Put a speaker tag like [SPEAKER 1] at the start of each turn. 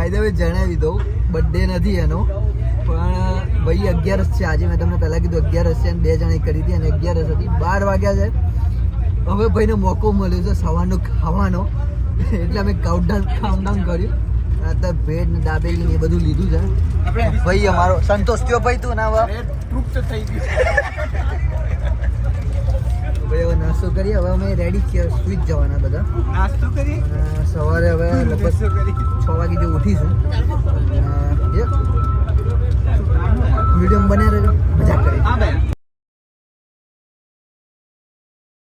[SPEAKER 1] By the way જણાવી દઉં, birthday નથી એનો, પણ ભાઈ 11 છે આજે. મેં તમને પહેલાં કીધું 11 છે અને 2 જણે કરી હતી અને 11 હતી. 12 વાગ્યા છે. હવે ભાઈને મોકો મળ્યો છે સવારનો ખાવાનો, એટલે અમે કાઉન્ટડાઉન કર્યું. અત્યારે ભેડ ને દાબેલી ને એ બધું લીધું છે. ભાઈ અમારો સંતોષ થયો ભાઈ તું ના તૃપ્ત થઈ ગયું. ભાઈ હવે નાસ્તો કરીએ. હવે અમે રેડી છીએ સ્વીચ જવાના બધા.
[SPEAKER 2] નાસ્તો કરી
[SPEAKER 1] સવારે હવે લગભગ 6 વાગે જે ઉઠીશું. વિડીયો બને રહેજો, મજા કરી.